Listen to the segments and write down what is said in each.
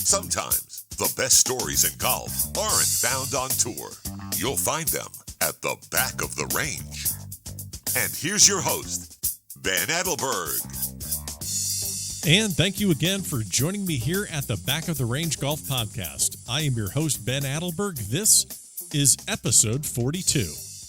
Sometimes the best stories in golf aren't found on tour. You'll find them at the back of the range. And here's your host, Ben Adelberg. And thank you again for joining me here at the Back of the Range Golf Podcast. I am your host, Ben Adelberg. This is episode 42.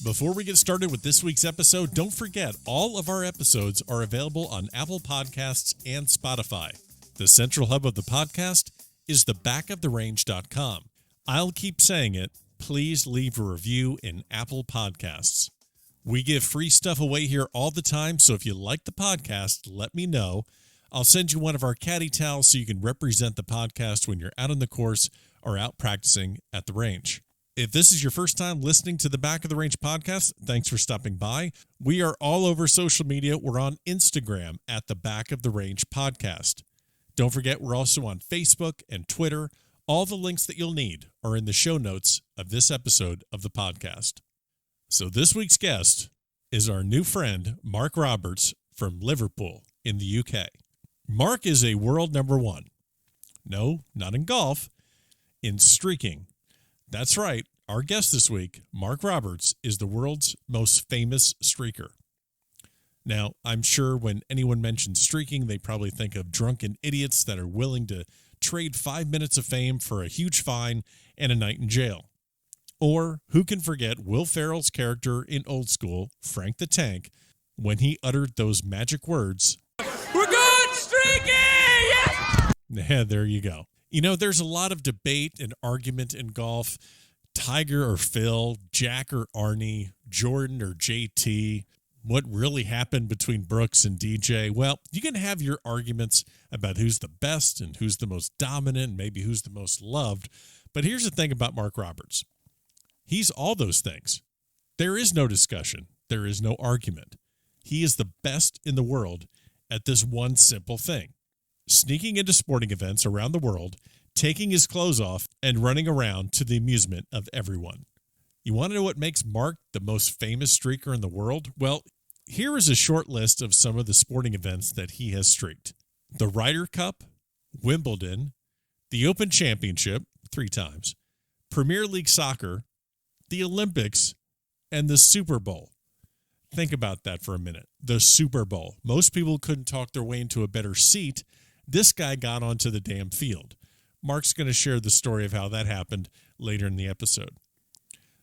Before we get started with this week's episode, don't forget all of our episodes are available on Apple Podcasts and Spotify. The central hub of the podcast is thebackoftherange.com. I'll keep saying it. Please leave a review in Apple Podcasts. We give free stuff away here all the time, so if you like the podcast, let me know. I'll send you one of our caddy towels so you can represent the podcast when you're out on the course or out practicing at the range. If this is your first time listening to the Back of the Range podcast, thanks for stopping by. We are all over social media. We're on Instagram at the Back of the Range podcast. Don't forget, we're also on Facebook and Twitter. All the links that you'll need are in the show notes of this episode of the podcast. So this week's guest is our new friend, Mark Roberts from Liverpool in the UK. Mark is a world number one. No, not in golf, in streaking. That's right. Our guest this week, Mark Roberts, is the world's most famous streaker. Now, I'm sure when anyone mentions streaking, they probably think of drunken idiots that are willing to trade 5 minutes of fame for a huge fine and a night in jail. Or who can forget Will Ferrell's character in Old School, Frank the Tank, when he uttered those magic words, "We're going streaking!" Yes! Yeah, there you go. You know, there's a lot of debate and argument in golf. Tiger or Phil, Jack or Arnie, Jordan or JT, what really happened between Brooks and DJ. Well, you can have your arguments about who's the best and who's the most dominant, and maybe who's the most loved. But here's the thing about Mark Roberts. He's all those things. There is no discussion. There is no argument. He is the best in the world at this one simple thing: sneaking into sporting events around the world, taking his clothes off, and running around to the amusement of everyone. You want to know what makes Mark the most famous streaker in the world? Well, here is a short list of some of the sporting events that he has streaked: the Ryder Cup, Wimbledon, the Open Championship 3 times, Premier League Soccer, the Olympics, and the Super Bowl. Think about that for a minute. The Super Bowl. Most people couldn't talk their way into a better seat. This guy got onto the damn field. Mark's going to share the story of how that happened later in the episode.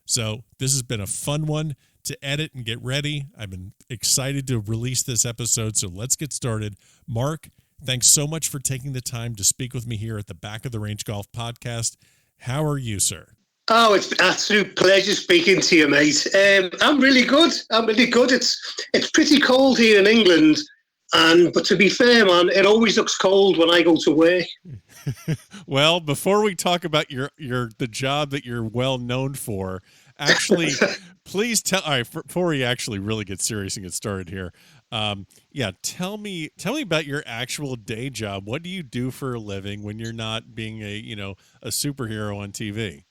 So this has been a fun one to edit and get ready. I've been excited to release this episode, so let's get started. Mark, thanks so much for taking the time to speak with me here at the Back of the Range Golf Podcast. How are you, sir? Oh, it's an absolute pleasure speaking to you, mate. I'm really good. It's pretty cold here in England, but to be fair, man, it always looks cold when I go to work. Well, before we talk about the job that you're well known for, actually, please tell. All right, before we actually really get serious and get started here, tell me about your actual day job. What do you do for a living when you're not being a superhero on TV?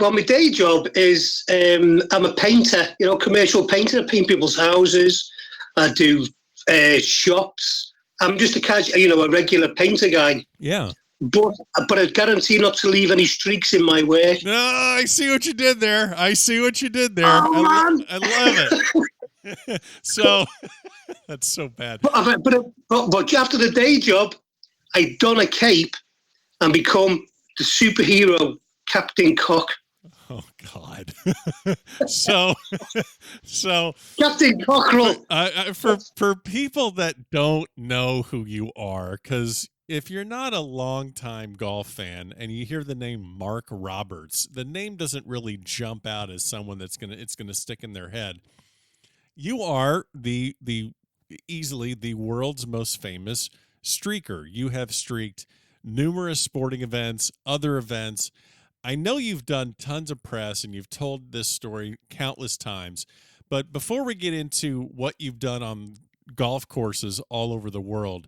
Well, my day job is I'm a painter, commercial painter. I paint people's houses. I do shops. I'm just a regular painter guy. Yeah. But I guarantee not to leave any streaks in my work. No, I see what you did there. Oh, Man. I love it. So that's so bad. But after the day job, I don a cape and become the superhero Captain Cock. Oh God! so Captain Cockerel. For people that don't know who you are, because if you're not a longtime golf fan and you hear the name Mark Roberts, the name doesn't really jump out as someone that's gonna stick in their head. You are easily the world's most famous streaker. You have streaked numerous sporting events, other events. I know you've done tons of press and you've told this story countless times, but before we get into what you've done on golf courses all over the world,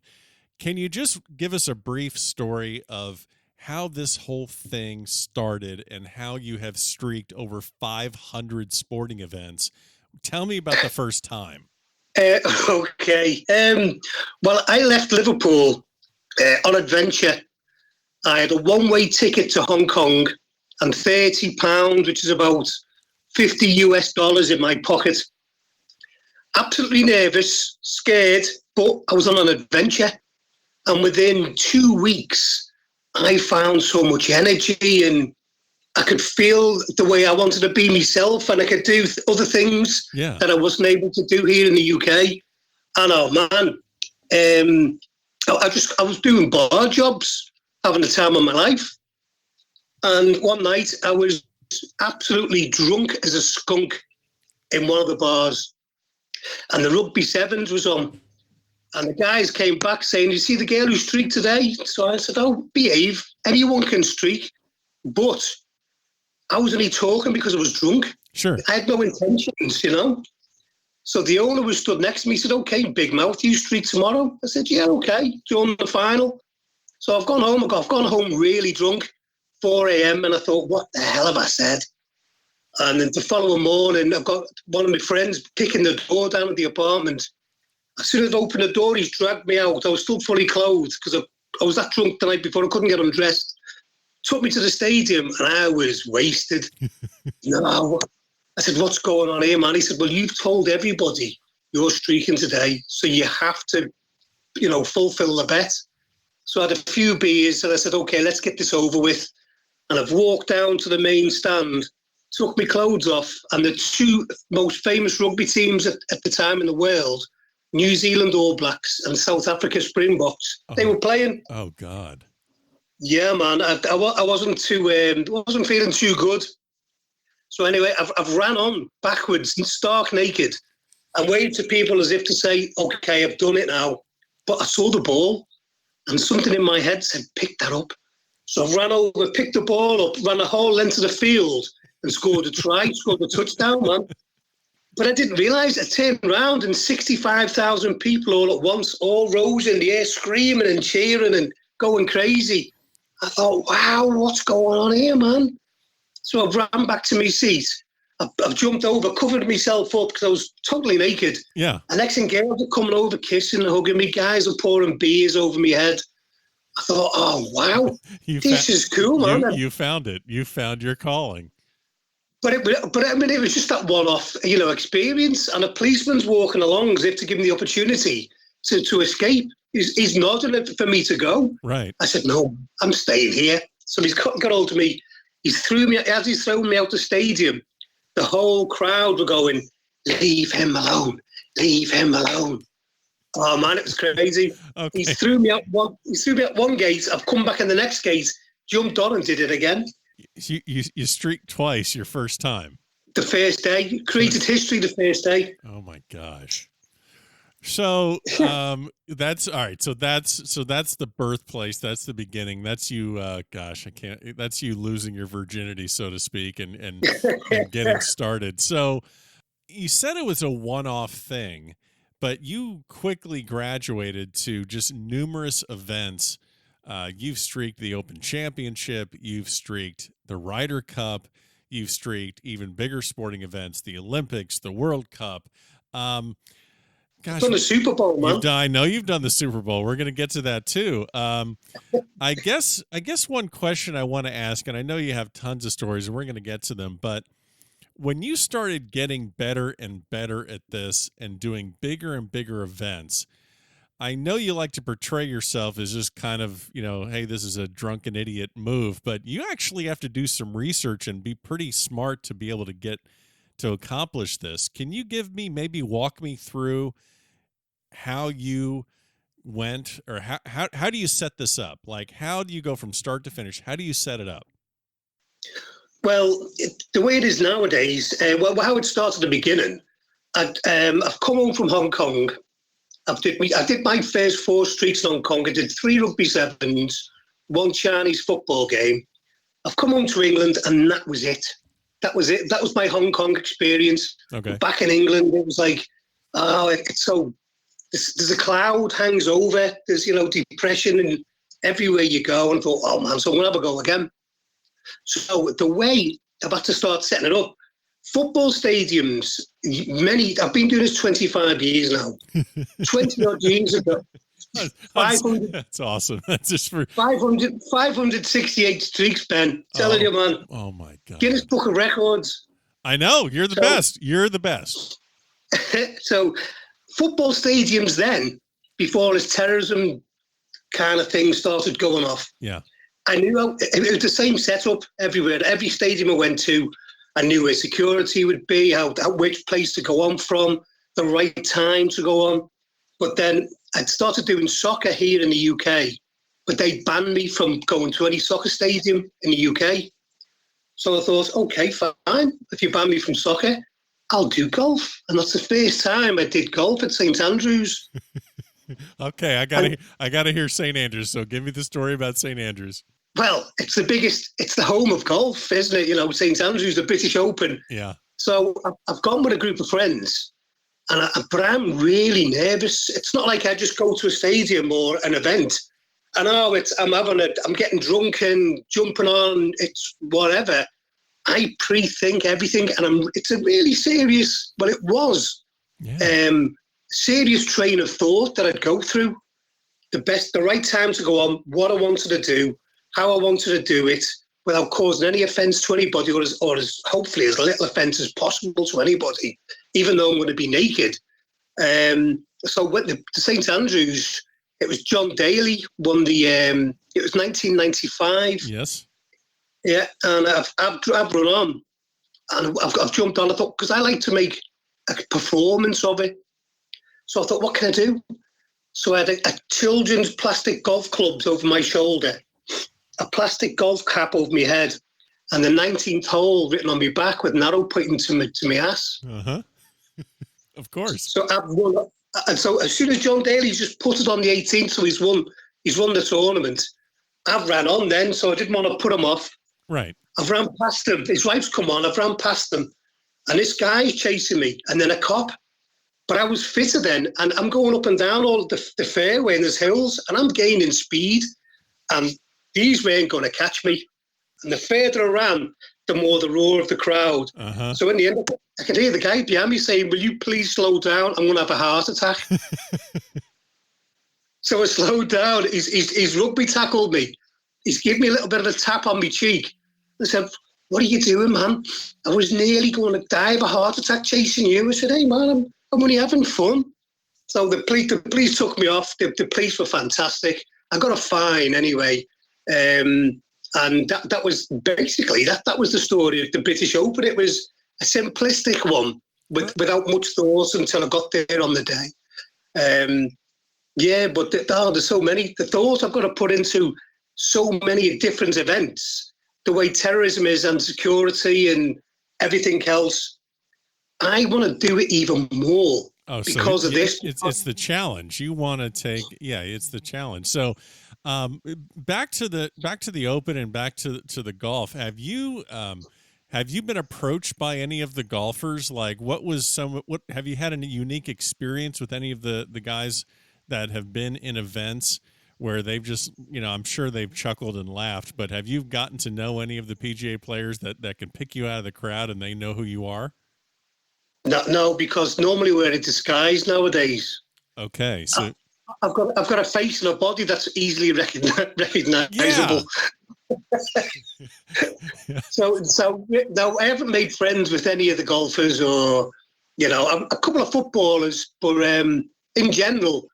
can you just give us a brief story of how this whole thing started and how you have streaked over 500 sporting events? Tell me about the first time. Okay. Well, I left Liverpool on adventure I had a one-way ticket to Hong Kong and £30, which is about $50 in my pocket. Absolutely nervous, scared, but I was on an adventure. And within 2 weeks, I found so much energy and I could feel the way I wanted to be myself, and I could do other things that I wasn't able to do here in the UK. And oh man, I was doing bar jobs, having the time of my life. And one night I was absolutely drunk as a skunk in one of the bars, and the rugby sevens was on. And the guys came back saying, "You see the girl who streaked today?" So I said, "Oh, behave. Anyone can streak." But I was only talking because I was drunk. Sure. I had no intentions, So the owner was stood next to me. He said, "Okay, big mouth, you streak tomorrow?" I said, "Yeah, okay, during the final." So I've gone home. I've gone home really drunk, 4 a.m. And I thought, what the hell have I said? And then the following morning, I've got one of my friends kicking the door down at the apartment. As soon as I opened the door, he's dragged me out. I was still fully clothed because I was that drunk the night before. I couldn't get undressed. Took me to the stadium and I was wasted. No, I said, "What's going on here, man?" He said, "Well, you've told everybody you're streaking today, so you have to, fulfill the bet." So I had a few beers and I said, "Okay, let's get this over with." And I've walked down to the main stand, took my clothes off, and the two most famous rugby teams at the time in the world, New Zealand All Blacks and South Africa Springboks, they were playing. Oh, God. Yeah, man. I wasn't feeling too good. So anyway, I've ran on backwards, stark naked, and waved to people as if to say, "Okay, I've done it now." But I saw the ball, and something in my head said, "Pick that up." So I ran over, picked the ball up, ran a whole length of the field, and scored a try, scored a touchdown, man. But I didn't realise. I turned around and 65,000 people all at once, all rose in the air, screaming and cheering and going crazy. I thought, wow, what's going on here, man? So I ran back to my seat. I've jumped over, covered myself up because I was totally naked. Yeah. And next thing, girls are coming over, kissing and hugging me. Guys are pouring beers over my head. I thought, oh, wow, this is cool, man. You found it. You found your calling. But I mean, it was just that one-off, experience. And a policeman's walking along as if to give him the opportunity to escape. He's nodding it for me to go. Right. I said, "No, I'm staying here." So he's got hold of me. He's thrown me out the stadium. The whole crowd were going, "Leave him alone. Leave him alone." Oh man, it was crazy. Okay. He threw me out one gate. I've come back in the next gate, jumped on and did it again. You streaked twice your first time. The first day. Created history the first day. Oh my gosh. So that's all right. So that's the birthplace. That's the beginning. That's you. That's you losing your virginity, so to speak, and getting started. So you said it was a one-off thing, but you quickly graduated to just numerous events. You've streaked the Open Championship. You've streaked the Ryder Cup. You've streaked even bigger sporting events, the Olympics, the World Cup. Gosh, done the Super Bowl, man. I know you've done the Super Bowl. We're going to get to that too. I guess one question I want to ask, and I know you have tons of stories, and we're going to get to them. But when you started getting better and better at this, and doing bigger and bigger events, I know you like to portray yourself as just kind of, hey, this is a drunken idiot move, but you actually have to do some research and be pretty smart to be able to accomplish this. Can you walk me through how you went, or how do you set this up? Like, how do you go from start to finish? How do you set it up? Well, the way it is nowadays, how it started at the beginning, I've come home from Hong Kong. I did my first 4 streaks in Hong Kong. I did 3 rugby sevens, 1 Chinese football game. I've come home to England, and that was it. That was it. That was my Hong Kong experience. Okay. Back in England, it was like, it's so, there's a cloud hangs over. There's, depression and everywhere you go. And I thought, oh man, so I'm going to have a go again. So the way I've had to start setting it up, football stadiums, I've been doing this 25 years now. 20 odd years ago, 500, That's awesome. That's just for 568 streaks, Ben. Telling you, man. Oh my God. Guinness Book of Records. I know. You're the best. You're the best. So football stadiums then, before this terrorism kind of thing started going off. Yeah. I knew it was the same setup everywhere. Every stadium I went to, I knew where security would be, which place to go on from, the right time to go on. But then I'd started doing soccer here in the UK, but they banned me from going to any soccer stadium in the UK. So I thought, okay, fine. If you ban me from soccer, I'll do golf. And that's the first time I did golf at St. Andrews. Okay, I gotta hear St. Andrews. So give me the story about St. Andrews. Well, it's the home of golf, isn't it? You know, St. Andrews, the British Open. Yeah. So I've gone with a group of friends, but I'm really nervous. It's not like I just go to a stadium or an event and I'm getting drunk and jumping on, it's whatever. I pre-think everything, and it's a really serious, well, it was serious train of thought that I'd go through. The right time to go on, what I wanted to do, how I wanted to do it, without causing any offence to anybody, or as hopefully as little offence as possible to anybody, even though I'm going to be naked. So with the St. Andrews, it was John Daly won it was 1995. Yes. Yeah, and I've run on, and I've jumped on. I thought, because I like to make a performance of it. So I thought, what can I do? So I had a children's plastic golf clubs over my shoulder, a plastic golf cap over my head, and the 19th hole written on my back with an arrow pointing to my ass. Uh-huh. Of course. So I've won, and so as soon as John Daly just put it on the 18th, so he's won the tournament. I've ran on then, so I didn't want to put him off. Right. I've ran past him. His wife's come on. I've ran past him, and this guy's chasing me, and then a cop. But I was fitter then, and I'm going up and down all the fairway, and there's hills, and I'm gaining speed, and these weren't going to catch me. And the further I ran, the more the roar of the crowd. Uh-huh. So in the end, I could hear the guy behind me saying, "Will you please slow down? I'm going to have a heart attack." So I slowed down. He's rugby tackled me. He's given me a little bit of a tap on my cheek. I said, "What are you doing, man? I was nearly going to die of a heart attack chasing you." I said, "Hey, man, I'm only having fun." So the police took me off. The police were fantastic. I got a fine anyway. And that was basically, that was the story of the British Open. It was a simplistic one without much thought until I got there on the day. But there's so many. The thought I've got to put into so many different events, the way terrorism is and security and everything else, I want to do it even more because of this. It's the challenge. You want to take, it's the challenge. So back to the Open and back to the golf. Have you been approached by any of the golfers? Like, what have you had a unique experience with any of the guys that have been in events where they've just, I'm sure they've chuckled and laughed, but have you gotten to know any of the PGA players that can pick you out of the crowd and they know who you are? No, because normally we're in disguise nowadays. Okay, so I've got a face and a body that's easily recognizable. Yeah. So no, I haven't made friends with any of the golfers or a couple of footballers, but in general,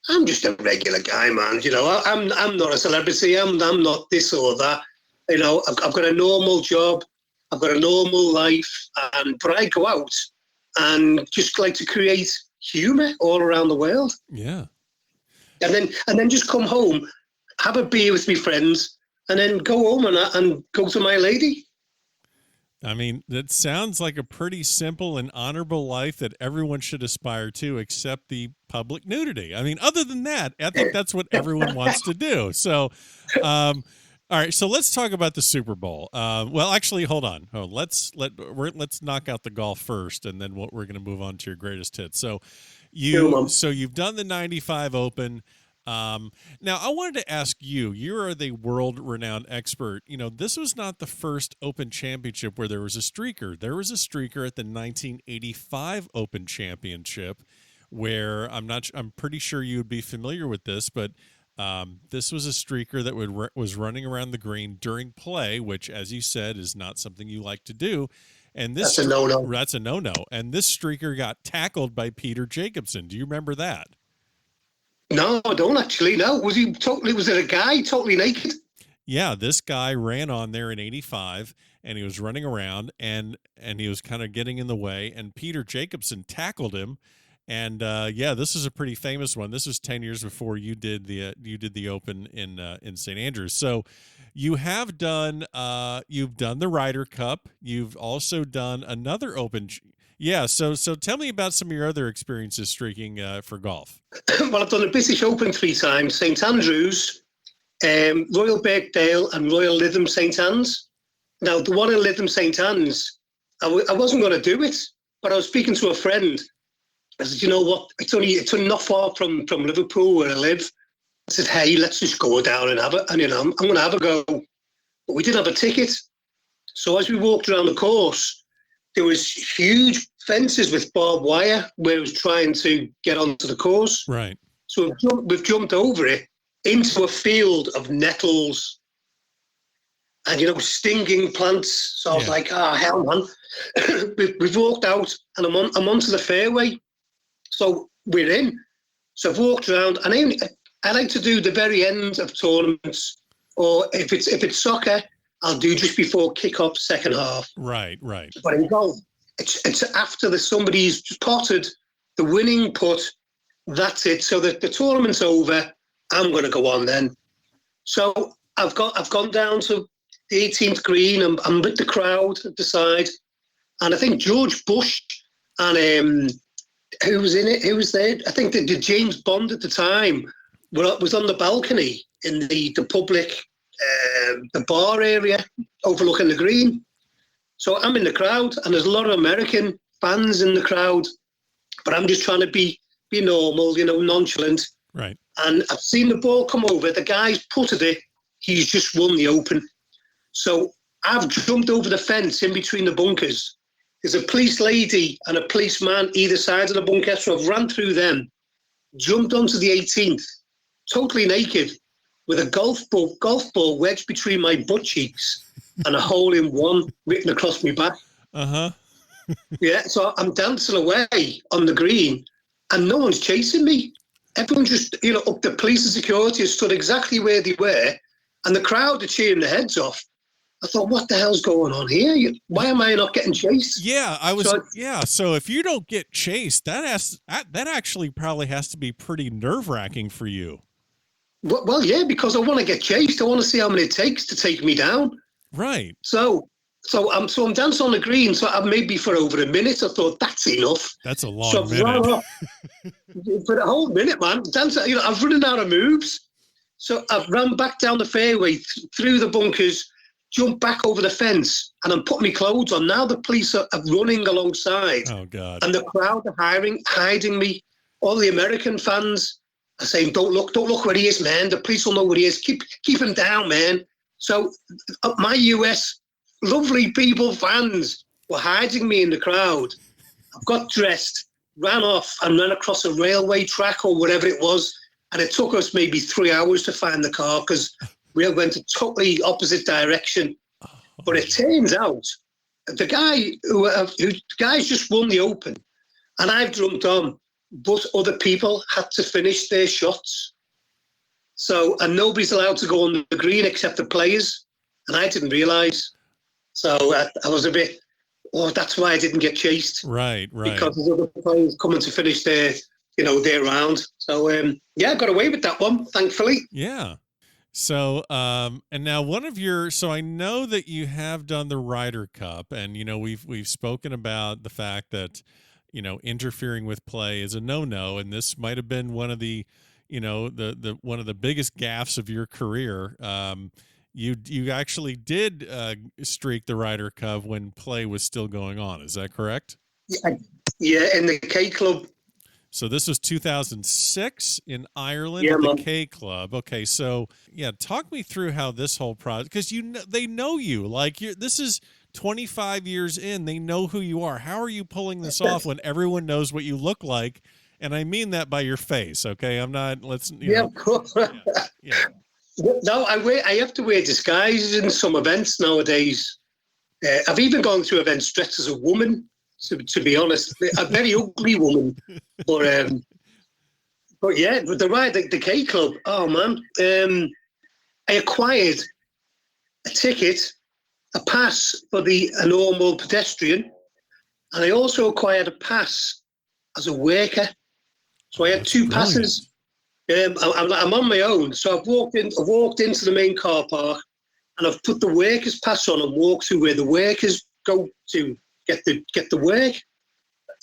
I'm just a regular guy, man. I'm not a celebrity. I'm not this or that. I've got a normal job. I've got a normal life, but I go out and just like to create humor all around the world. Yeah. And then just come home, have a beer with my friends, and then go home and go to my lady. I mean, that sounds like a pretty simple and honorable life that everyone should aspire to, except the public nudity. I mean, other than that, I think that's what everyone wants to do. So, all right. So let's talk about the Super Bowl. Well, actually, hold on. Let's knock out the golf first, and then we're going to move on to your greatest hits. So you've done the 95 Open. Now I wanted to ask you are the world-renowned expert. This was not the first Open Championship where there was a streaker. There was a streaker at the 1985 Open Championship where I'm pretty sure you would be familiar with this, but this was a streaker that was running around the green during play, which, as you said, is not something you like to do. And that's a no-no. That's a no-no. And this streaker got tackled by Peter Jacobson. Do you remember that? No, I don't actually. No, was it a guy totally naked? Yeah, this guy ran on there in 85, and he was running around, and he was kind of getting in the way, and Peter Jacobson tackled him. And this is a pretty famous one. This was 10 years before you did the Open in St. Andrews. So you have done you've done the Ryder Cup. You've also done another Open. Yeah. So tell me about some of your other experiences streaking for golf. Well, I've done the British Open 3 times: St. Andrews, Royal Birkdale, and Royal Lytham St. Anne's. Now, the one in Lytham St. Anne's, I wasn't going to do it, but I was speaking to a friend. I said, you know what? It's only not far from Liverpool where I live. I said, hey, let's just go down and have it. And, I'm going to have a go. But we didn't have a ticket. So as we walked around the course, there was huge fences with barbed wire where it was trying to get onto the course. Right. So we've jumped over it into a field of nettles and, stinging plants. So I was like, hell, man. We've walked out and I'm onto the fairway. So we're in. So I've walked around, and I like to do the very end of tournaments, or if it's soccer, I'll do just before kick-off, second half. Right. But in golf, it's after somebody's potted the winning putt. That's it. So that the tournament's over, I'm going to go on then. So I've gone down to the 18th green. I'm with the crowd at the side, and I think George Bush and who was in it? Who was there? I think that James Bond at the time was on the balcony in the public, the bar area overlooking the green. So I'm in the crowd, and there's a lot of American fans in the crowd, but I'm just trying to be normal, nonchalant. Right. And I've seen the ball come over. The guy's putted it. He's just won the Open. So I've jumped over the fence in between the bunkers. There's a police lady and a policeman either side of the bunker, so I've ran through them, jumped onto the 18th, totally naked, with a golf ball wedged between my butt cheeks and a hole in one written across my back. Yeah, so I'm dancing away on the green, and no one's chasing me. Everyone just, up the police and security has stood exactly where they were, and the crowd are cheering their heads off. I thought, what the hell's going on here? Why am I not getting chased? Yeah, So if you don't get chased, that actually probably has to be pretty nerve-wracking for you. Well, yeah, because I want to get chased. I want to see how many it takes to take me down. Right. So I'm dancing on the green. So maybe for over a minute. I thought that's enough. That's a long minute. For a whole minute, man. Dancing. I've running out of moves. So I've run back down the fairway through the bunkers. Jump back over the fence, and I'm putting my clothes on. Now the police are running alongside. Oh, God. And the crowd are hiding me. All the American fans are saying, don't look where he is, man. The police will know where he is. Keep him down, man. So my US lovely people, fans, were hiding me in the crowd. I got dressed, ran off, and ran across a railway track or whatever it was. And it took us maybe 3 hours to find the car because we went a totally opposite direction. But it turns out the guy's just won the Open, and I've jumped on, but other people had to finish their shots. So, and nobody's allowed to go on the green except the players, and I didn't realise. So I was a bit, that's why I didn't get chased. Right. Because there's other players coming to finish their round. So, I got away with that one, thankfully. Yeah. So, and now so I know that you have done the Ryder Cup, and, we've spoken about the fact that, interfering with play is a no-no. And this might've been one of the, one of the biggest gaffes of your career. You actually did, streak the Ryder Cup when play was still going on. Is that correct? Yeah. In the K Club. So this was 2006 in Ireland at the K Club. Okay, so talk me through how this whole project, because they know you. Like this is 25 years in, they know who you are. How are you pulling this off when everyone knows what you look like, And I mean that by your face, okay? I'm not, Of course. Yeah. No, I have to wear disguises in some events nowadays. I've even gone to events dressed as a woman, to be honest. A very ugly woman. But yeah, the K Club, oh man. I acquired a ticket, a pass for a normal pedestrian, and I also acquired a pass as a worker. So I had two passes. I'm on my own, so I've walked into the main car park, and I've put the workers' pass on and walked through where the workers go to get the work.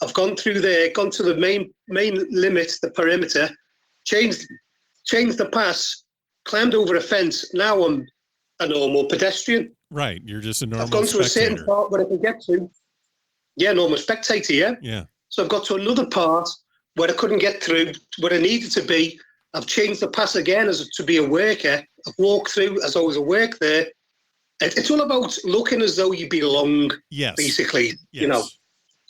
I've gone through there, gone to the main limit, the perimeter, changed the pass, climbed over a fence. Now I'm a normal pedestrian. Right, you're just a normal I've gone to a certain part where I can get to. Yeah, normal spectator, yeah? Yeah. So I've got to another part where I couldn't get through, where I needed to be. I've changed the pass again to be a worker. I've walked through as always a work there. It's all about looking as though you belong, basically. Yes.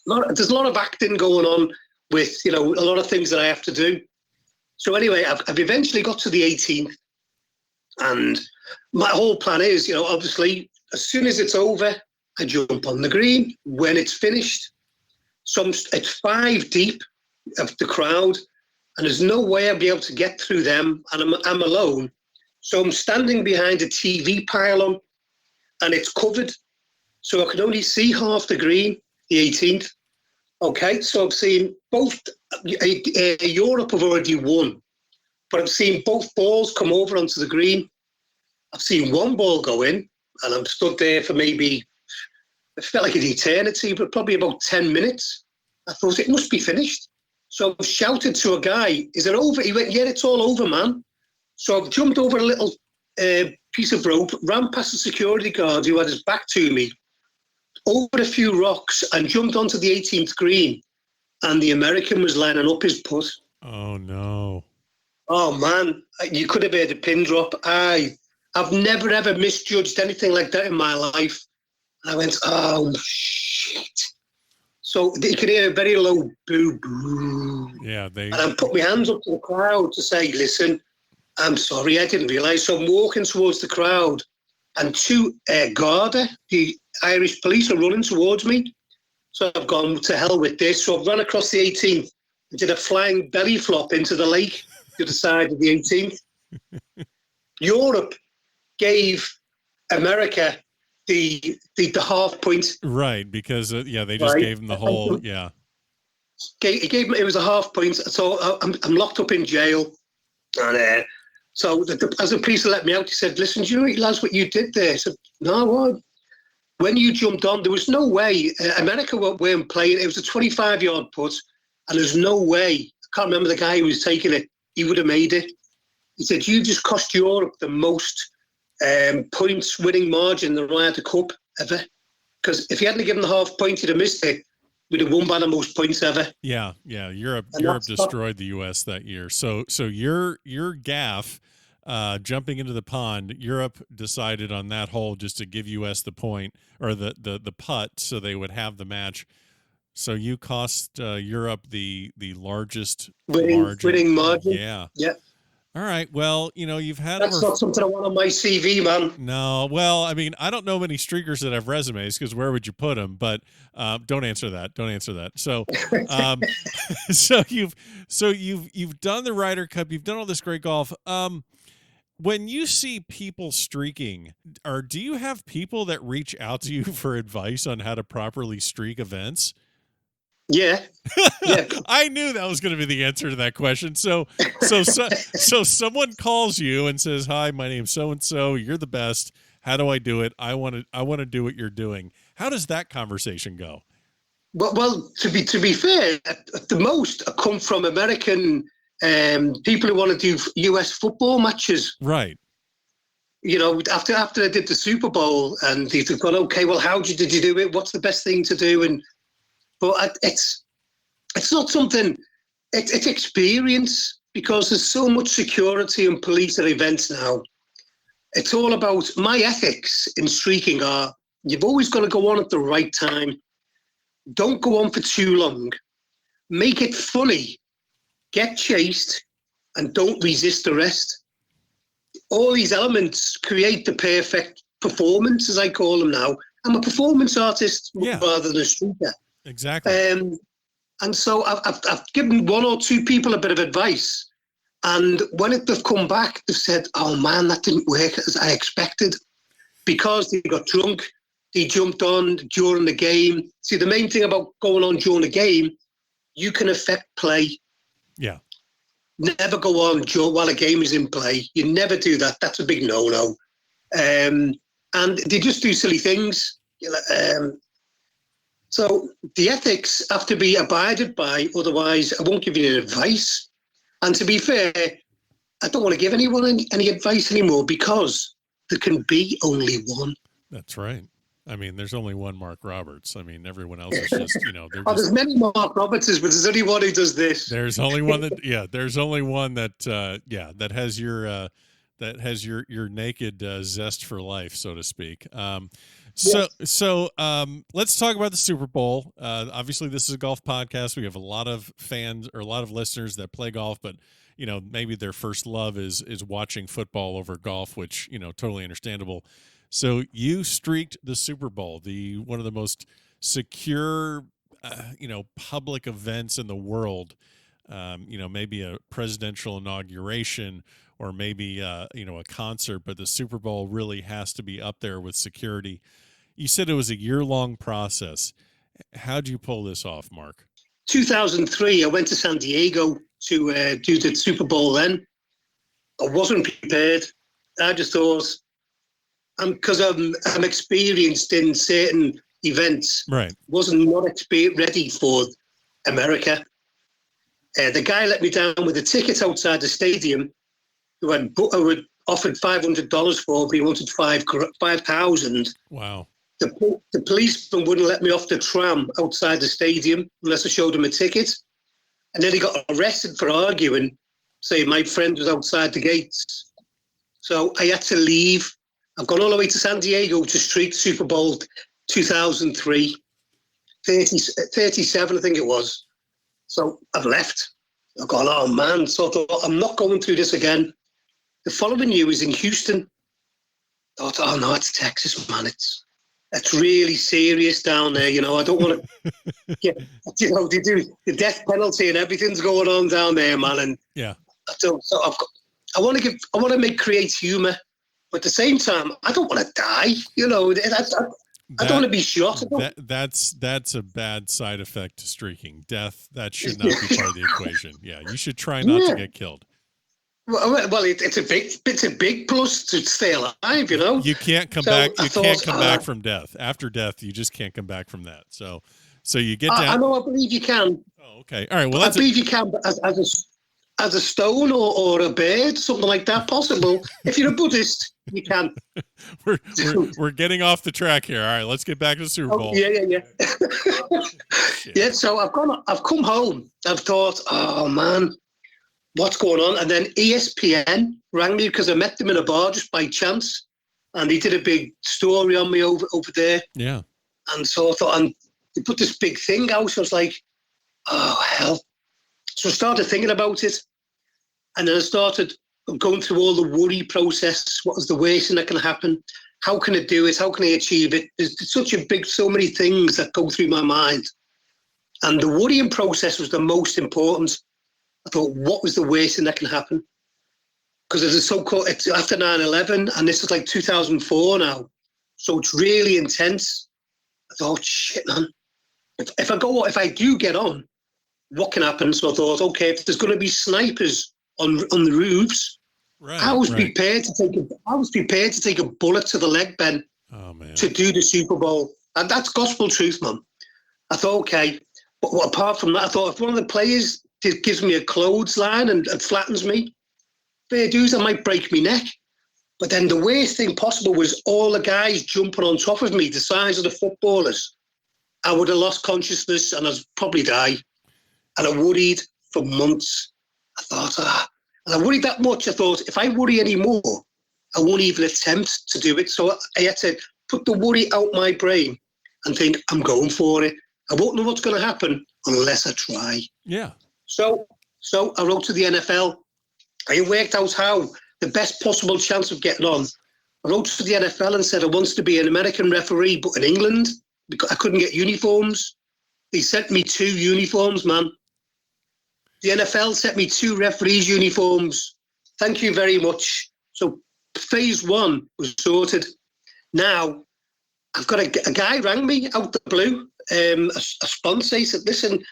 There's a lot of acting going on with, a lot of things that I have to do. So anyway, I've eventually got to the 18th, and my whole plan is, obviously, as soon as it's over, I jump on the green. When it's finished, it's 5 deep of the crowd, and there's no way I'll be able to get through them, and I'm alone. So I'm standing behind a TV pylon, and it's covered, so I can only see half the green, the 18th. Okay, so I've seen both. Europe have already won, but I've seen both balls come over onto the green. I've seen one ball go in, and I'm stood there for maybe, it felt like an eternity, but probably about 10 minutes. I thought it must be finished. So I've shouted to a guy, "Is it over?" He went, "Yeah, it's all over, man." So I've jumped over a little piece of rope, ran past the security guard who had his back to me, over a few rocks, and jumped onto the 18th green. And the American was lining up his putt. Oh, no. Oh, man. You could have heard a pin drop. I've never, ever misjudged anything like that in my life. I went, oh, shit. So you could hear a very low boo, boo. Yeah. And I put my hands up to the crowd to say, "Listen, I'm sorry, I didn't realise." So I'm walking towards the crowd, and 2 Garda, the Irish police, are running towards me. So I've gone, to hell with this. So I've run across the 18th and did a flying belly flop into the lake to the side of the 18th. Europe gave America the half point. Right, because, they just gave him the whole, yeah. It was a half point. So I'm locked up in jail. And so as the police let me out, he said, "Listen, do you realise what you did there?" I said, "No, what?" When you jumped on, there was no way. America weren't playing. It was a 25-yard putt, and there's no way. I can't remember the guy who was taking it. He would have made it. He said, "You just cost Europe the most points winning margin in the Ryder Cup ever. Because if you hadn't given the half point, you'd have missed it. We'd have won by the most points ever." Yeah. Europe destroyed the U.S. that year. So your gaff, jumping into the pond, Europe decided on that hole just to give U.S. the point, or the putt, so they would have the match. So you cost Europe the largest winning margin. Yeah. All right. Well, you've had that's not something I want on my CV, man. No. Well, I mean, I don't know many streakers that have resumes, because where would you put them? But don't answer that. So, you've done the Ryder Cup. You've done all this great golf. When you see people streaking, do you have people that reach out to you for advice on how to properly streak events? Yeah. I knew that was going to be the answer to that question. So someone calls you and says, "Hi, my name's so-and-so. You're the best. How do I do it? I want to do what you're doing." How does that conversation go? Well, to be fair, at the most, I come from American people who want to do US football matches. Right. After I did the Super Bowl, and they've gone, "Okay, well, how did you do it? What's the best thing to do?" But it's not something. It's experience, because there's so much security and police at events now. It's all about my ethics in streaking are: you've always got to go on at the right time. Don't go on for too long. Make it funny. get chased, and don't resist arrest. All these elements create the perfect performance, as I call them now. I'm a performance artist rather than a streaker. Exactly. And so I've given one or two people a bit of advice. And when they've come back, they've said, oh, man, that didn't work as I expected. Because they got drunk, they jumped on during the game. See, the main thing about going on during the game, you can affect play. Yeah. Never go on while a game is in play. You never do that. That's a big no-no. And they just do silly things. So the ethics have to be abided by. Otherwise, I won't give you any advice. And to be fair, I don't want to give anyone any advice anymore because there can be only one. That's right. I mean, there's only one Mark Roberts. I mean, everyone else is just, there's many Mark Robertses, but there's only one who does this. There's only one there's only one that that has your naked zest for life, so to speak. So let's talk about the Super Bowl. Obviously, this is a golf podcast. We have a lot of fans or a lot of listeners that play golf, but maybe their first love is watching football over golf, which totally understandable. So you streaked the Super Bowl, one of the most secure, public events in the world. Maybe a presidential inauguration or maybe a concert, but the Super Bowl really has to be up there with security. You said it was a year-long process. How'd you pull this off, Mark? 2003, I went to San Diego to do the Super Bowl then. I wasn't prepared. I just thought, because I'm experienced in certain events, right? Wasn't not ready for America. The guy let me down with a ticket outside the stadium, who had offered $500 for, but he wanted 5,000. Wow. The policeman wouldn't let me off the tram outside the stadium unless I showed him a ticket. And then he got arrested for arguing, saying my friend was outside the gates. So I had to leave. I've gone all the way to San Diego to streak Super Bowl 2003, 37, I think it was. So I've left. I've gone, oh man. So I thought, I'm not going through this again. The following year was in Houston. I thought, oh no, it's Texas, man. It's really serious down there. I don't want to get, they do the death penalty and everything's going on down there, man. And yeah. So I want to make create humor. But at the same time, I don't want to die. I don't want to be shot. That's a bad side effect to streaking. Death, that should not be part of the equation. Yeah, you should try not to get killed. Well, it's a big plus to stay alive. You can't come back. You can't come back from death. After death, you just can't come back from that. So you get down. I know. I believe you can. Oh, okay. All right. Well, I believe you can, but as a stone or a bird, something like that, possible. If you're a Buddhist, you can. We're getting off the track here. All right, let's get back to the Super Bowl. Yeah. Yeah. So I've come home. I've thought, oh man, what's going on? And then ESPN rang me because I met them in a bar just by chance, and they did a big story on me over there. Yeah. And so I thought, and they put this big thing out. So I was like, oh hell. So I started thinking about it, and then I started going through all the worry process. What is the worst thing that can happen? How can I do it? How can I achieve it? There's so many things that go through my mind. And the worrying process was the most important. I thought, what was the worst thing that can happen? Because it's after 9/11, and this is like 2004 now. So it's really intense. I thought, shit, man. If I do get on, what can happen? So I thought, okay, if there's going to be snipers on the roofs, right, I was prepared to take a bullet to the leg, Ben, to do the Super Bowl. And that's gospel truth, man. I thought, okay, but apart from that, I thought if one of the players gives me a clothesline and flattens me, fair dues, I might break my neck. But then the worst thing possible was all the guys jumping on top of me, the size of the footballers. I would have lost consciousness and I'd probably die. And I worried for months. I thought, and I worried that much. I thought, if I worry anymore, I won't even attempt to do it. So I had to put the worry out my brain and think, I'm going for it. I won't know what's going to happen unless I try. Yeah. So So I wrote to the NFL. I worked out how the best possible chance of getting on. I wrote to the NFL and said I wanted to be an American referee, but in England, because I couldn't get uniforms. They sent me 2 uniforms, man. The NFL sent me 2 referees' uniforms. Thank you very much. So phase 1 was sorted. Now, I've got a guy rang me out the blue, a sponsor. He said, listen,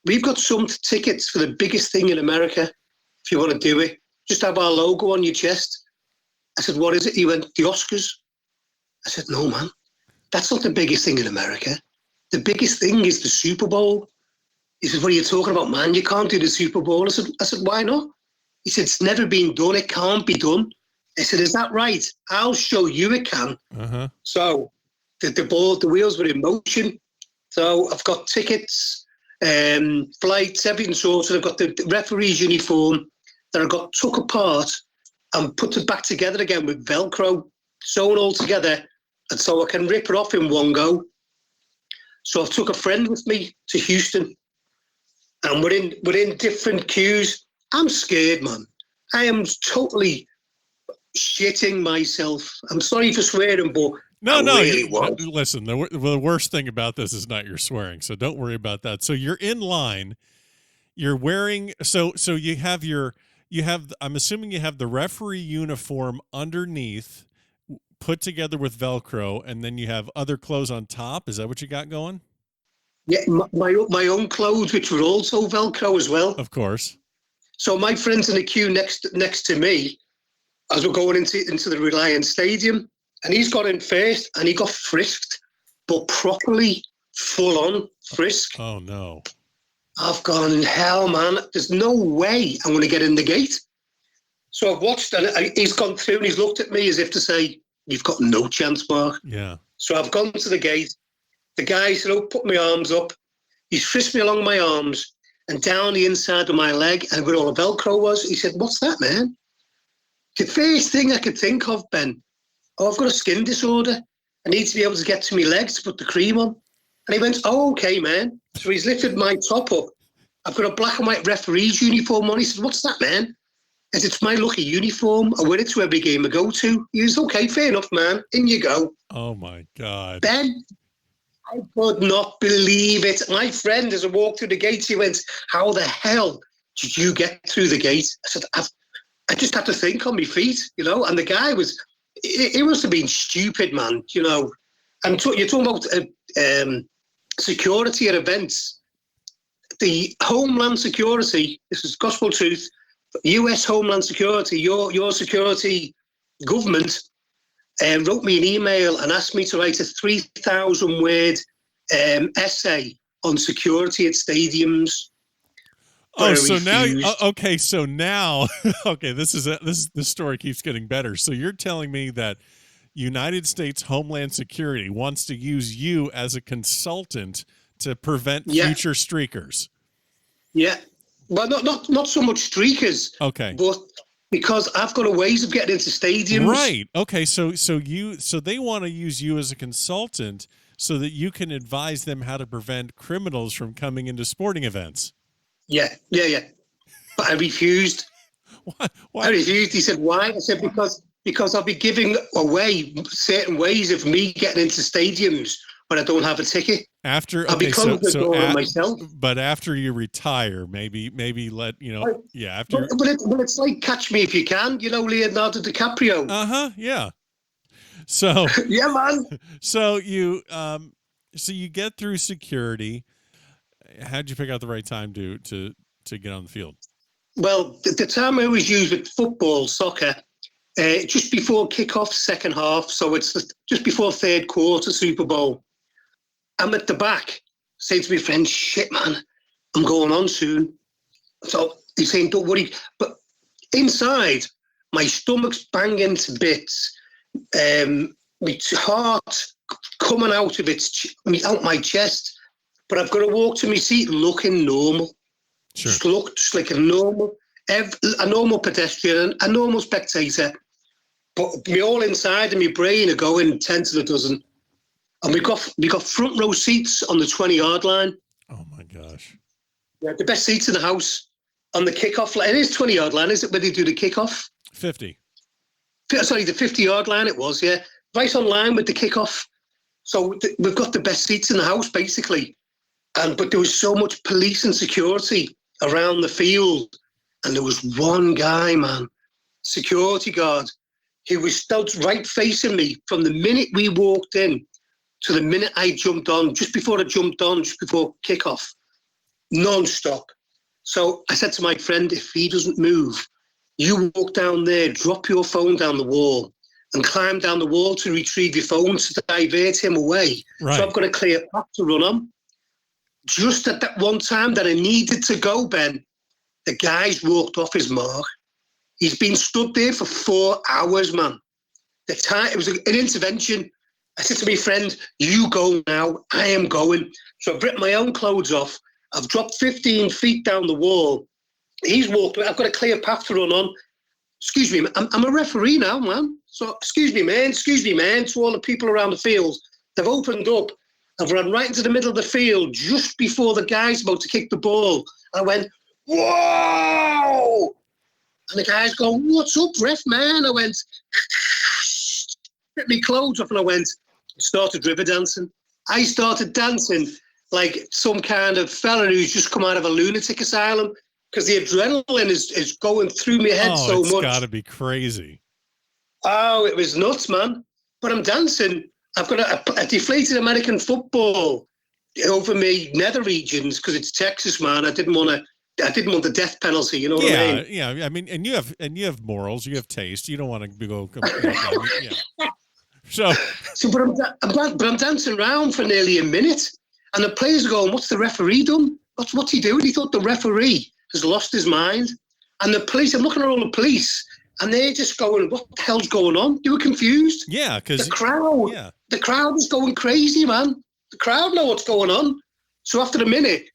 we've got some tickets for the biggest thing in America. If you want to do it, just have our logo on your chest. I said, what is it? He went, the Oscars. I said, no, man, that's not the biggest thing in America. The biggest thing is the Super Bowl. He said, what are you talking about, man? You can't do the Super Bowl. I said, why not? He said, it's never been done. It can't be done. I said, is that right? I'll show you it can. Uh-huh. So the wheels were in motion. So I've got tickets, flights, everything sorted. I've got the referee's uniform that I got took apart and put it back together again with Velcro, sewn all together, and so I can rip it off in one go. So I've took a friend with me to Houston, and we're in different queues. I'm scared, man. I am totally shitting myself. I'm sorry for swearing, but listen, the worst thing about this is not your swearing, so don't worry about that. So you're in line, you're wearing, so I'm assuming you have the referee uniform underneath, put together with Velcro, and then you have other clothes on top. Is that what you got going? Yeah, my own clothes, which were also Velcro as well. Of course. So my friend's in the queue next to me as we're going into the Reliance Stadium, and he's got in first, and he got frisked, but properly, full-on frisk. Oh, no. I've gone, hell, man, there's no way I'm going to get in the gate. So I've watched, and he's gone through, and he's looked at me as if to say, you've got no chance, Mark. Yeah. So I've gone to the gate. The guy said, oh, put my arms up. He's frisked me along my arms and down the inside of my leg, and where all the Velcro was. He said, what's that, man? The first thing I could think of, Ben, I've got a skin disorder. I need to be able to get to my legs to put the cream on. And he went, oh, okay, man. So he's lifted my top up. I've got a black and white referee's uniform on. He said, what's that, man? I said, it's my lucky uniform. I wear it to every game I go to. He was, okay, fair enough, man. In you go. Oh, my God. Ben, I could not believe it. My friend, as I walked through the gates, he went, how the hell did you get through the gate? I said, I just had to think on my feet, and the guy was, he must have been stupid, man, And you're talking about security at events. The Homeland Security, this is gospel truth, US Homeland Security, your security government, wrote me an email and asked me to write a 3,000-word essay on security at stadiums. Oh, so now, okay, okay, this story keeps getting better. So you're telling me that United States Homeland Security wants to use you as a consultant to prevent future streakers. Yeah, well, not so much streakers. Okay, but because I've got a ways of getting into stadiums. Right. Okay. So they want to use you as a consultant so that you can advise them how to prevent criminals from coming into sporting events. Yeah. But I refused. Why? I refused. He said, why? I said, because I'll be giving away certain ways of me getting into stadiums when I don't have a ticket. Myself. But after you retire, maybe let after. But it's like Catch Me If You Can, Leonardo DiCaprio. Yeah. So yeah, man. So you get through security. How'd you pick out the right time to get on the field? Well, the time I always use with football, soccer, just before kickoff, second half. So it's just before third quarter, Super Bowl. I'm at the back, saying to my friend, shit, man, I'm going on soon. So he's saying, don't worry. But inside, my stomach's banging to bits. My heart coming out of out my chest. But I've got to walk to my seat looking normal. Sure. Just like a normal pedestrian, a normal spectator. But me all inside and my brain are going 10 to the dozen. And we got front row seats on the 20-yard line. Oh my gosh! Yeah, the best seats in the house. on the kickoff line. It is 20-yard line, is it, where they do the kickoff? 50. Sorry, the 50-yard line it was, yeah. Right on line with the kickoff. So we've got the best seats in the house, basically. But there was so much police and security around the field. And there was one guy, man, security guard, who was stood right facing me from the minute we walked in to the minute I jumped on, just before kickoff, non-stop. So I said to my friend, if he doesn't move, you walk down there, drop your phone down the wall and climb down the wall to retrieve your phone to divert him away. Right. So I've got a clear path to run on. Just at that one time that I needed to go, Ben, the guy's walked off his mark. He's been stood there for 4 hours, man. It was an intervention. I said to my friend, you go now, I am going. So I've ripped my own clothes off. I've dropped 15 feet down the wall. He's walked away. I've got a clear path to run on. Excuse me, I'm a referee now, man. So excuse me, man, to all the people around the field. They've opened up. I've run right into the middle of the field just before the guy's about to kick the ball. I went, whoa! And the guy's going, what's up, ref, man? I went, ripped my clothes off and I went, started river dancing. I started dancing like some kind of fella who's just come out of a lunatic asylum because the adrenaline is going through my head so much. It's got to be crazy. Oh, it was nuts, man. But I'm dancing. I've got a deflated American football over me nether regions because it's Texas, man. I didn't want the death penalty. You know what I mean? Yeah. I mean, and you have morals. You have taste. You don't want to go. Yeah. So, but I'm dancing around for nearly a minute, and the players are going, "What's the referee done? What's he doing?" He thought the referee has lost his mind, and the police. I'm looking at all the police, and they're just going, "What the hell's going on?" They were confused. Yeah, because the crowd. Yeah. The crowd was going crazy, man. The crowd know what's going on. So after a minute,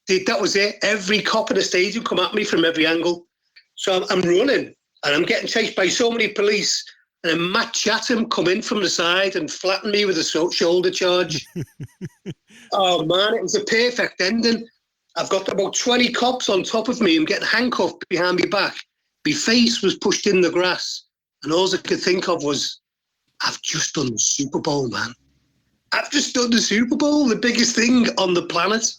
that was it. Every cop in the stadium come at me from every angle. So I'm running, and I'm getting chased by so many police. And then Matt Chatham come in from the side and flattened me with a shoulder charge. Oh, man, it was a perfect ending. I've got about 20 cops on top of me. I'm getting handcuffed behind my back. My face was pushed in the grass. And all I could think of was, I've just done the Super Bowl, man. I've just done the Super Bowl, the biggest thing on the planet.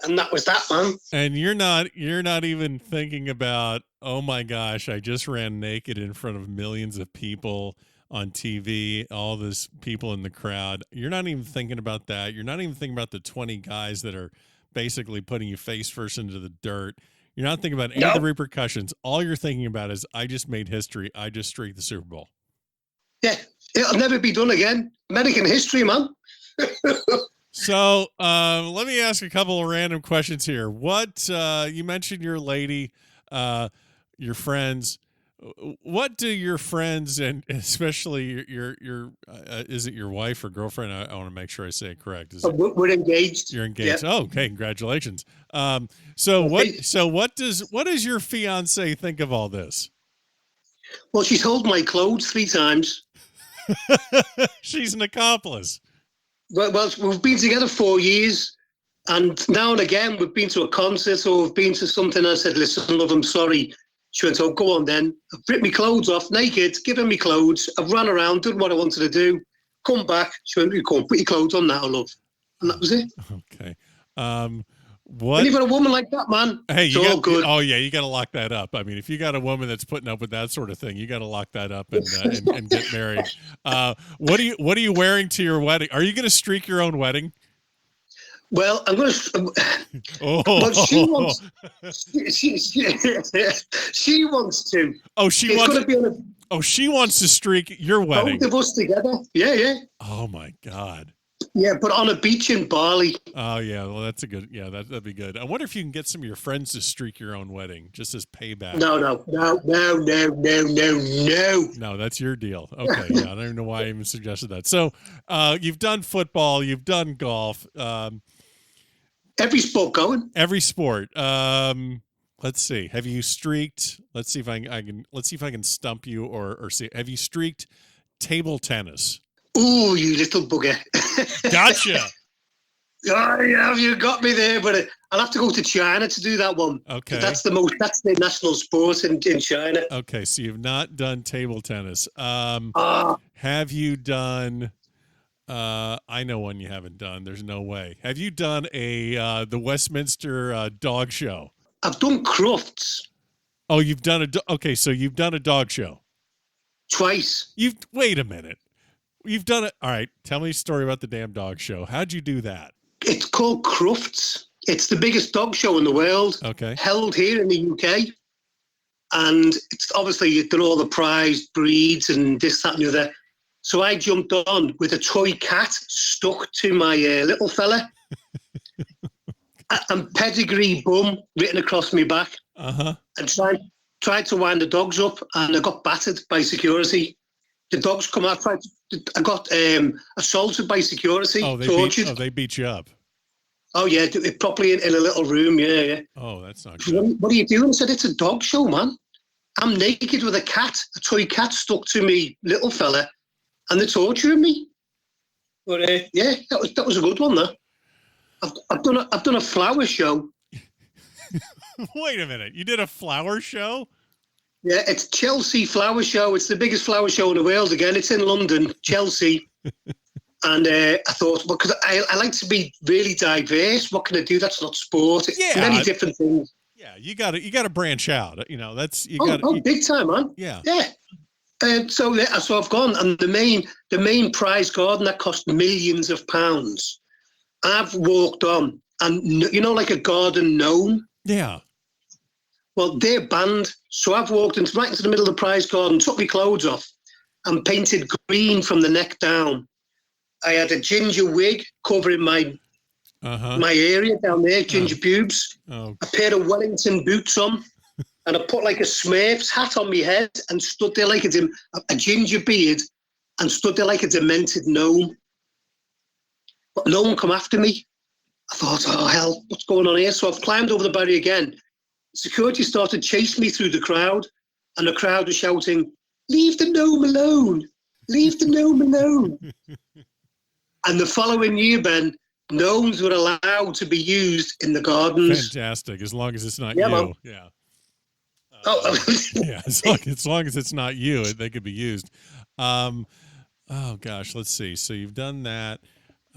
And that was that, man. And you're not even thinking about, oh my gosh, I just ran naked in front of millions of people on TV, all these people in the crowd. You're not even thinking about that. You're not even thinking about the 20 guys that are basically putting you face first into the dirt. You're not thinking about any of the repercussions. All you're thinking about is, I just made history. I just streaked the Super Bowl. Yeah, it'll never be done again. American history, man. So let me ask a couple of random questions here. What you mentioned your lady, your friends. What do your friends, and especially your is it your wife or girlfriend? I want to make sure I say it correct. We're engaged. You're engaged. Yep. Oh, okay. Congratulations. What does your fiance think of all this? Well, she's hold my clothes 3 times. She's an accomplice. Well, we've been together 4 years, and now and again we've been to a concert or we've been to something. I said, "Listen, love, I'm sorry." She went, "Oh, go on then." I've ripped my clothes off, naked, given me clothes. I've run around, done what I wanted to do. Come back. She went, "You can't put your clothes on now, love," and that was it. Okay. When you've got a woman like that, man, hey, it's all good. Oh yeah, you got to lock that up. I mean, if you got a woman that's putting up with that sort of thing, you got to lock that up and get married. What are you wearing to your wedding? Are you going to streak your own wedding? Well, I'm going to. But she wants. She wants to. Oh, she wants to streak your wedding. Both of us together. Yeah. Oh my God. Yeah, but on a beach in Bali. Oh yeah, well that's a good. Yeah, that'd be good. I wonder if you can get some of your friends to streak your own wedding just as payback. No. No, that's your deal. Okay, yeah, I don't even know why I even suggested that. So, you've done football, you've done golf. Every sport going. Every sport. Let's see. Have you streaked? Let's see if I can. Let's see if I can stump you or see. Have you streaked table tennis? Ooh, you little bugger. Gotcha. Oh, yeah, you got me there, but I'll have to go to China to do that one. Okay. That's the national sport in China. Okay, so you've not done table tennis. Ah, Have you done I know one you haven't done. There's no way. Have you done the Westminster dog show? I've done crufts Oh, you've done okay, so you've done a dog show. twice. Wait a minute. You've done it. All right, tell me a story about the damn dog show. How'd you do that? It's called Crufts. It's the biggest dog show in the world. Okay. Held here in the UK. And it's obviously you've done all the prized breeds and this, that, and the other. So I jumped on with a toy cat stuck to my little fella and pedigree bum written across my back. Uh-huh. And tried to wind the dogs up, and I got battered by security. The dogs come out. I got assaulted by security, tortured. They beat you up. Oh, yeah, properly in a little room, yeah. Oh, that's not good. What are you doing? I said, it's a dog show, man. I'm naked with a toy cat stuck to me little fella, and they're torturing me. But, yeah, that was a good one, though. I've done a flower show. Wait a minute. You did a flower show? Yeah, it's Chelsea Flower Show. It's the biggest flower show in the world again. It's in London, Chelsea. And I thought, because I like to be really diverse. What can I do? That's not sport. It's many different things. Yeah, you got to branch out. You know, big time, man. Yeah. So I've gone, and the main prize garden that cost millions of pounds. I've walked on, and like a garden gnome. Yeah. Well, they're banned. So I've walked right into the middle of the prize garden, took my clothes off, and painted green from the neck down. I had a ginger wig covering my area down there, ginger pubes. Oh. A pair of Wellington boots on, and I put like a Smurfs hat on my head and stood there like a ginger beard, and stood there like a demented gnome. But no one come after me. I thought, oh, hell, what's going on here? So I've climbed over the barrier again. Security started chasing me through the crowd, and the crowd was shouting, "Leave the gnome alone! Leave the gnome alone!" And the following year, Ben, gnomes were allowed to be used in the gardens. Fantastic, as long as it's not you. Man. Yeah. Yeah, as long as it's not you, they could be used. Oh gosh, let's see. So you've done that.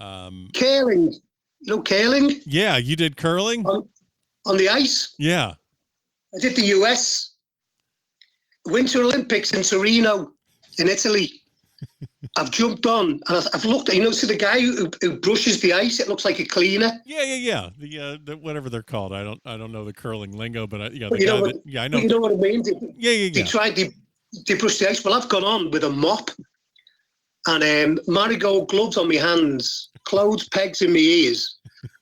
Curling. You know curling? Yeah, you did curling? On the ice? Yeah. I did the US Winter Olympics in Torino, in Italy. I've jumped on, and I've looked. See the guy who brushes the ice? It looks like a cleaner. Yeah. The whatever they're called. I don't know the curling lingo, but I know. You know what I mean? Yeah. They brush the ice. Well, I've gone on with a mop and marigold gloves on my hands, clothes pegs in my ears,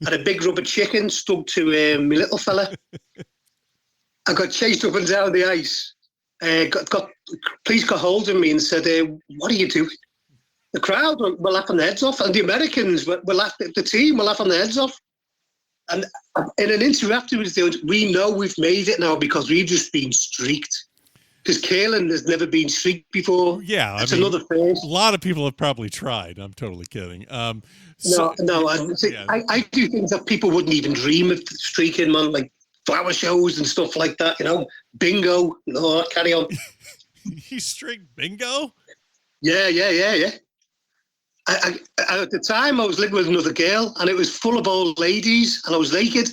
and a big rubber chicken stuck to my little fella. I got chased up and down the ice. Police got hold of me and said, "What are you doing?" The crowd were laughing their heads off, and the Americans were laughing. The team were laughing their heads off. And in an interview afterwards, we know we've made it now because we've just been streaked. Because curling has never been streaked before. Yeah, it's another phase. A lot of people have probably tried. I'm totally kidding. I do things that people wouldn't even dream of streaking, man, like flower shows and stuff like that. Bingo. No, carry on. You streak bingo? Yeah. I, at the time, I was living with another girl, and it was full of old ladies, and I was naked,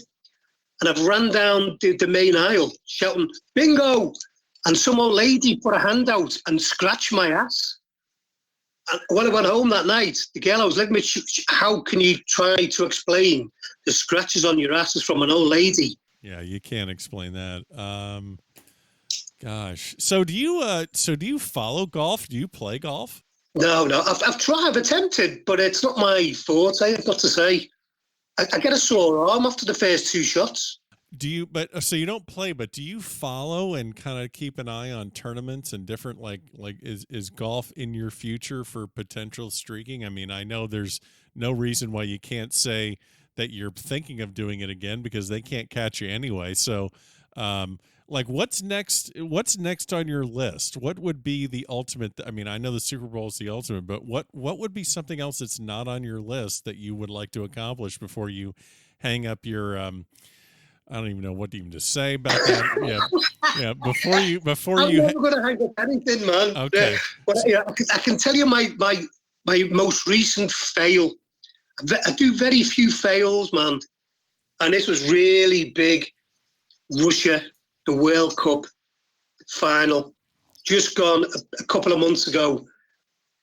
and I've ran down the main aisle shouting bingo, and some old lady put a hand out and scratched my ass. And when I went home that night, the girl I was living with, how can you try to explain the scratches on your ass is from an old lady? Yeah, you can't explain that. Gosh, so do you follow golf? Do you play golf? No. I've attempted, but it's not my forte. I've got to say, I get a sore arm after the first two shots. Do you? But so you don't play, but do you follow and kind of keep an eye on tournaments and different like is golf in your future for potential streaking? I mean, I know there's no reason why you can't say that you're thinking of doing it again because they can't catch you anyway. So, like what's next on your list? What would be the ultimate? I mean, I know the Super Bowl is the ultimate, but what would be something else that's not on your list that you would like to accomplish before you hang up your I don't even know what even to say about that. Yeah. Before I'm never going to hang up anything, man. Okay. But I can tell you my most recent fail. I do very few fails, man. And this was really big. Russia, the World Cup final, just gone a couple of months ago.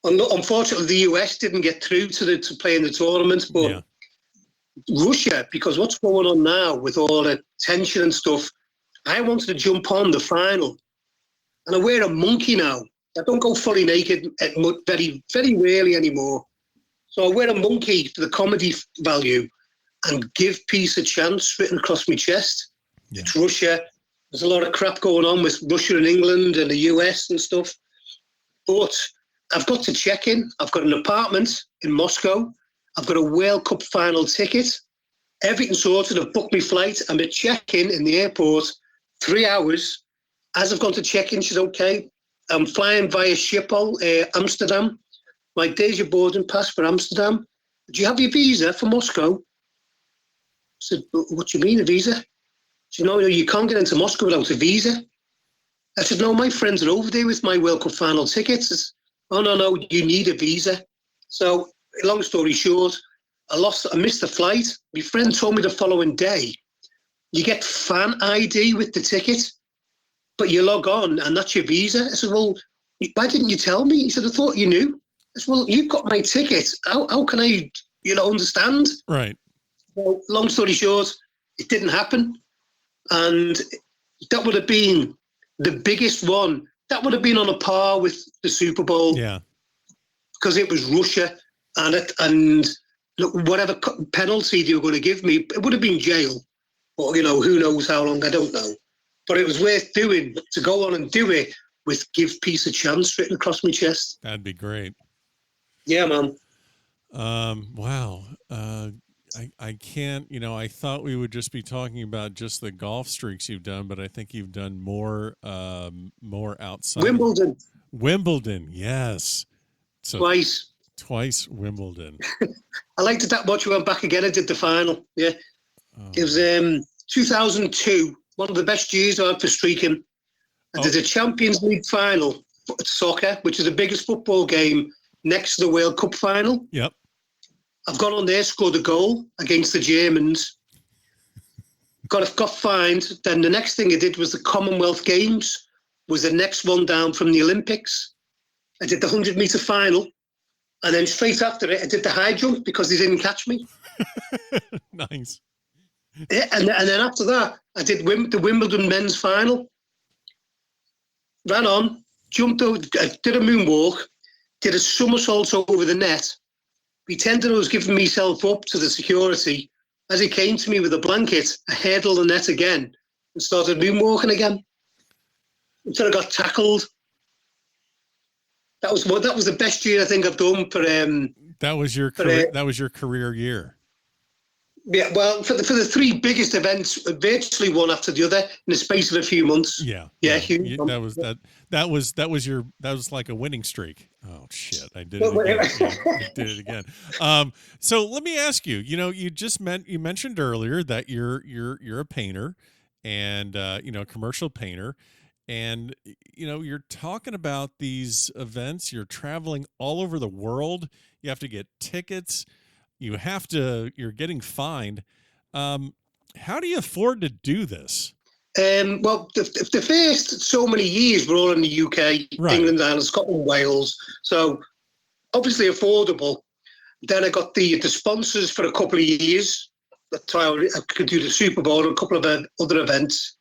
Unfortunately, the US didn't get through to play in the tournament, but yeah. Russia, because what's going on now with all the tension and stuff, I wanted to jump on the final. And I wear a monkey now. I don't go fully naked very, very rarely anymore. So I wear a monkey for the comedy value and give peace a chance written across my chest. Yeah. It's Russia. There's a lot of crap going on with Russia and England and the US and stuff. But I've got to check in. I've got an apartment in Moscow. I've got a World Cup final ticket. Everything sorted. I've booked my flight. I'm at check-in in the airport, 3 hours. As I've gone to check-in, she's okay. I'm flying via Schiphol, Amsterdam. My day's your boarding pass for Amsterdam. Do you have your visa for Moscow? I said, what do you mean, a visa? She said, no, you can't get into Moscow without a visa. I said, no, my friends are over there with my World Cup final tickets. Said, oh, no, you need a visa. So, long story short, I missed the flight. My friend told me the following day, you get fan ID with the ticket, but you log on and that's your visa. I said, well, why didn't you tell me? He said, I thought you knew. I said, well, you've got my ticket. How can I, understand? Right. Well, long story short, it didn't happen. And that would have been the biggest one. That would have been on a par with the Super Bowl. Yeah. Because it was Russia. And look, whatever penalty they were going to give me, it would have been jail. Or, who knows how long, I don't know. But it was worth doing, to go on and do it with give peace a chance written across my chest. That'd be great. Yeah, man. Wow. I can't, I thought we would just be talking about just the golf streaks you've done, but I think you've done more outside. Wimbledon. Yes. So Twice Wimbledon. I liked it that much. We went back again. I did the final. Yeah. It was 2002, one of the best years I had for streaking. I did a Champions League final for soccer, which is the biggest football game next to the World Cup final. Yep. I've gone on there, scored a goal against the Germans. Got fined. Then the next thing I did was the Commonwealth Games, was the next one down from the Olympics. I did the 100-meter final. And then straight after it, I did the high jump because they didn't catch me. Nice. Yeah, and then after that, I did the Wimbledon men's final. Ran on, jumped over, did a moonwalk, did a somersault over the net. Pretended I was giving myself up to the security. As he came to me with a blanket, I hurdled the net again and started moonwalking again until I got tackled. That was the best year I think I've done for. That was your career, that was your career year. Yeah, well, for the three biggest events, virtually one after the other in the space of a few months. Yeah. Huge. That was like a winning streak. Oh shit! I did it again. I did it again. So let me ask you. You mentioned earlier that you're a painter, and commercial painter. And, you're talking about these events. You're traveling all over the world. You have to get tickets. You're getting fined. How do you afford to do this? Well, the first so many years were all in the UK, right. England, Ireland, Scotland, Wales. So obviously affordable. Then I got the sponsors for a couple of years. I could do the Super Bowl and a couple of other events.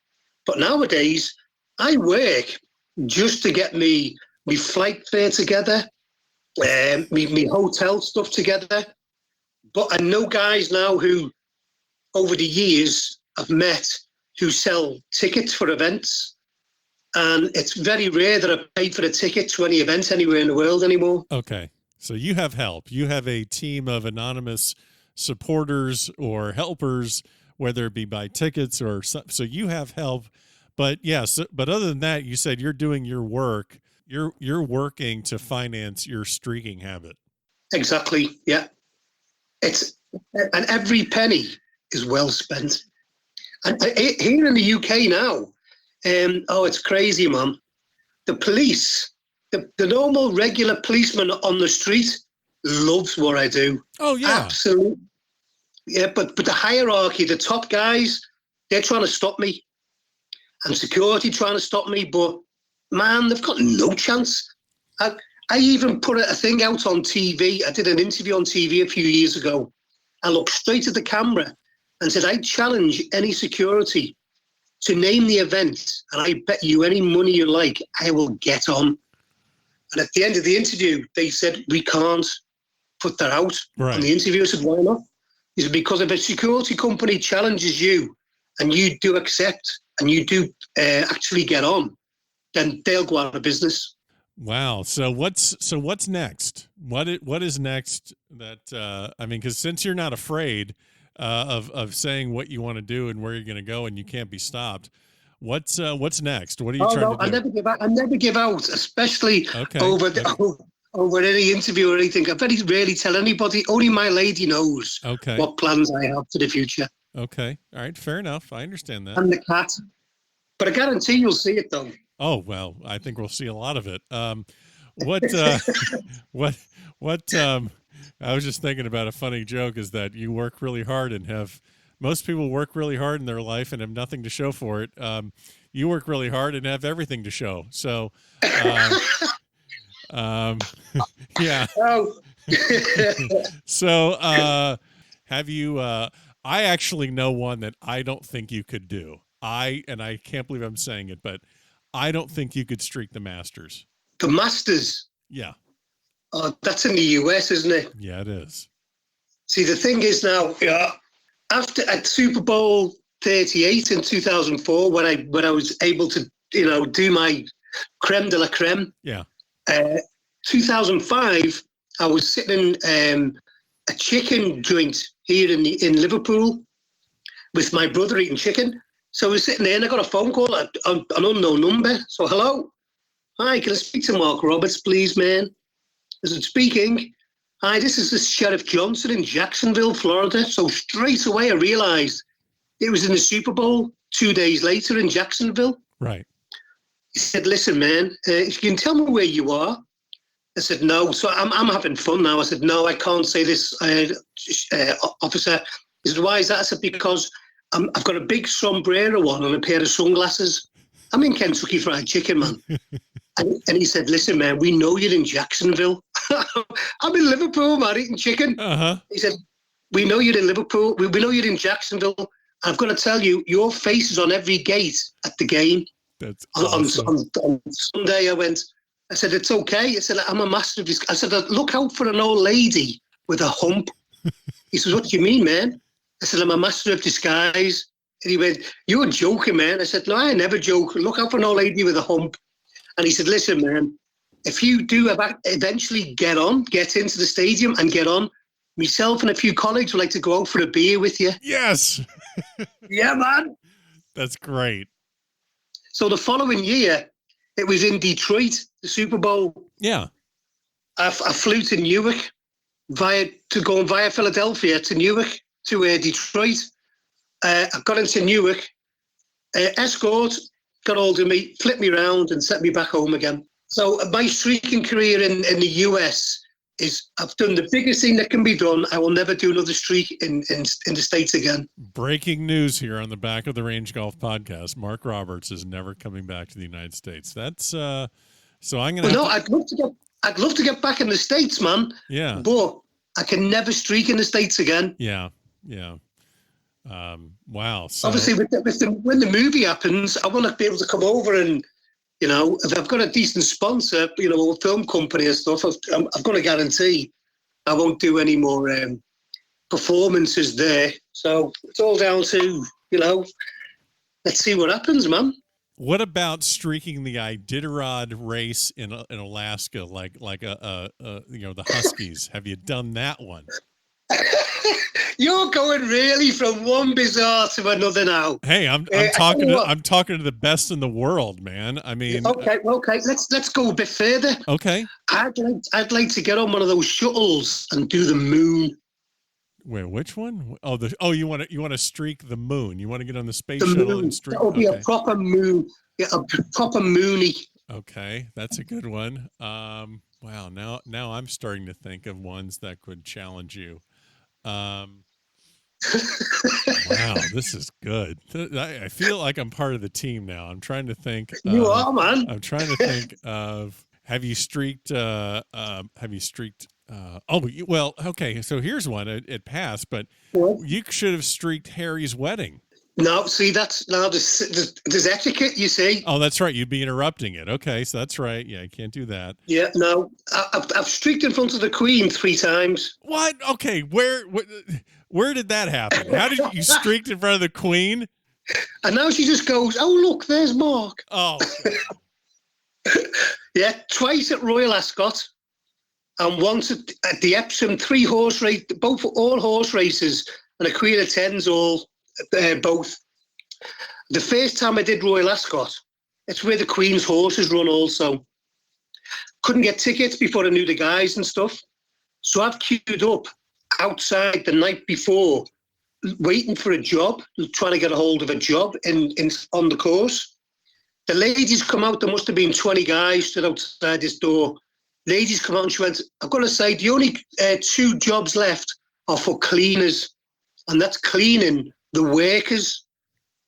But nowadays, I work just to get me flight fare together, me hotel stuff together. But I know guys now who, over the years, I've met who sell tickets for events. And it's very rare that I paid for a ticket to any event anywhere in the world anymore. Okay. So you have help. You have a team of anonymous supporters or helpers, whether it be buy tickets or so you have help. But yes, but other than that, you said you're doing your work. You're working to finance your streaking habit. Exactly. Yeah. And every penny is well spent. And here in the UK now, it's crazy, man. The police, the normal regular policeman on the street loves what I do. Oh yeah. Absolutely. Yeah, but the hierarchy, the top guys, they're trying to stop me. And security trying to stop me, but man, they've got no chance. I even put a thing out on TV. I did an interview on TV a few years ago. I looked straight at the camera and said, I challenge any security to name the event, and I bet you any money you like, I will get on. And at the end of the interview, they said, we can't put that out. Right. And the interviewer said, why not? He said, because if a security company challenges you and you do accept and you do actually get on, then they'll go out of business. Wow. So what's next? What is next that, I mean, because since you're not afraid of saying what you want to do and where you're going to go and you can't be stopped, what's next? What are you trying to do? I never give out, especially over any interview or anything. I very rarely tell anybody. Only my lady knows what plans I have for the future. Okay. All right. Fair enough. I understand that. And the cat. But I guarantee you'll see it, though. Oh, well, I think we'll see a lot of it. I was just thinking about a funny joke is that you work really hard and most people work really hard in their life and have nothing to show for it. You work really hard and have everything to show. So, yeah. Oh. So, have you, I actually know one that I don't think you could do. And I can't believe I'm saying it, but I don't think you could streak the Masters. The Masters? Yeah. Oh, that's in the US, isn't it? Yeah, it is. See, the thing is now, at Super Bowl 38 in 2004, when I was able to, do my creme de la creme. Yeah. 2005, I was sitting in a chicken joint here in Liverpool with my brother eating chicken. So I was sitting there and I got a phone call, an unknown number. So, hello. Hi, can I speak to Mark Roberts, please, man? I said, speaking. Hi, this is the Sheriff Johnson in Jacksonville, Florida. So straight away I realized it was in the Super Bowl 2 days later in Jacksonville. Right. He said, listen, man, you can tell me where you are. I said, no. So I'm having fun now. I said, no, I can't say this, officer. He said, why is that? I said, because I've got a big sombrero on and a pair of sunglasses. I'm in Kentucky Fried Chicken, man. and he said, listen, man, we know you're in Jacksonville. I'm in Liverpool, man, eating chicken. Uh-huh. He said, we know you're in Liverpool. We know you're in Jacksonville. I've got to tell you, your face is on every gate at the game. That's awesome. On Sunday, I said, it's okay. I said, I'm a master of this. I said, look out for an old lady with a hump. He says, what do you mean, man? I said, I'm a master of disguise. And he went, you're joking, man. I said, no, I never joke. Look out for an old lady with a hump. And he said, listen, man, if you do eventually get into the stadium and get on, myself and a few colleagues would like to go out for a beer with you. Yes. Yeah, man. That's great. So the following year, it was in Detroit, the Super Bowl. Yeah. I flew to Newark via Philadelphia to Newark to Detroit. I got into Newark. Escort got hold of me, flipped me around and sent me back home again. So my streaking career in the US is I've done the biggest thing that can be done. I will never do another streak in the States again. Breaking news here on the Back of the Range Golf podcast. Mark Roberts is never coming back to the United States. That's so I'm going to I'd love to get back in the States, man. Yeah. But I can never streak in the States again. Yeah. Yeah. Wow. So, obviously when the movie happens, I want to be able to come over and, if I've got a decent sponsor, a film company and stuff, I've got to guarantee I won't do any more performances there. So it's all down to, let's see what happens, man. What about streaking the Iditarod race in Alaska, like the Huskies? Have you done that one? You're going really from one bizarre to another now. Hey, I'm talking to the best in the world, man. I mean, okay. Let's go a bit further. Okay. I'd like to get on one of those shuttles and do the moon. Wait, which one? You want to streak the moon. You want to get on the space shuttle and streak. That'll be a proper moon. Yeah, a proper moony. Okay, that's a good one. Wow, now I'm starting to think of ones that could challenge you. Wow, this is good. I feel like I'm part of the team now. I'm trying to think. You are, man. I'm trying to think of. Have you streaked? Well, okay. So here's one. It passed, but you should have streaked Harry's wedding. No, see, there's etiquette, you see. Oh, that's right. You'd be interrupting it. Okay, so that's right. Yeah, you can't do that. Yeah, no. I've streaked in front of the Queen 3 times. What? Okay, where did that happen? How did you streaked in front of the Queen? And now she just goes, oh, look, there's Mark. Oh. Yeah, twice at Royal Ascot and once at the Epsom, 3 horse race, all horse races, and a Queen attends all. Both. The first time I did Royal Ascot, it's where the Queen's horses run also. Couldn't get tickets before I knew the guys and stuff. So I've queued up outside the night before, waiting for a job, trying to get a hold of a job on the course. The ladies come out, there must have been 20 guys stood outside this door. Ladies come out and she went, I've got to say, the only 2 jobs left are for cleaners, and that's cleaning the workers.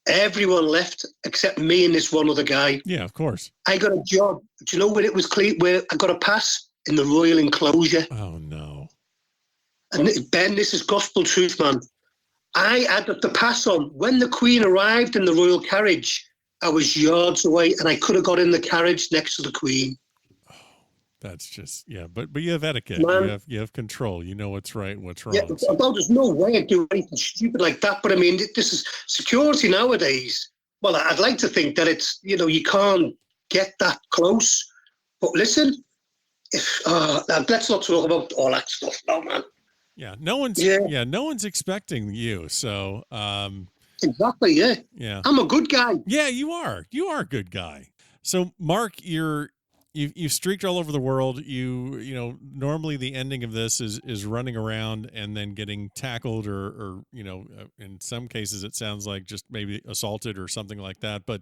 Everyone left except me and this one other guy. Yeah, of course. I got a job. Do you know where it was clean? Where I got a pass in the Royal Enclosure. Oh no! And Ben, this is gospel truth, man. I had the pass on when the Queen arrived in the royal carriage. I was yards away, and I could have got in the carriage next to the Queen. That's just, yeah, but you have etiquette. Man, you have control. You know what's right and what's wrong. Yeah, well, there's no way I'd do anything stupid like that. But I mean, this is security nowadays. Well, I'd like to think that it's, you can't get that close. But listen, let's not talk about all that stuff now, man. Yeah, no one's expecting you. So exactly, yeah. Yeah. I'm a good guy. Yeah, you are. You are a good guy. So Mark, You've streaked all over the world. You normally the ending of this is running around and then getting tackled or in some cases it sounds like just maybe assaulted or something like that. But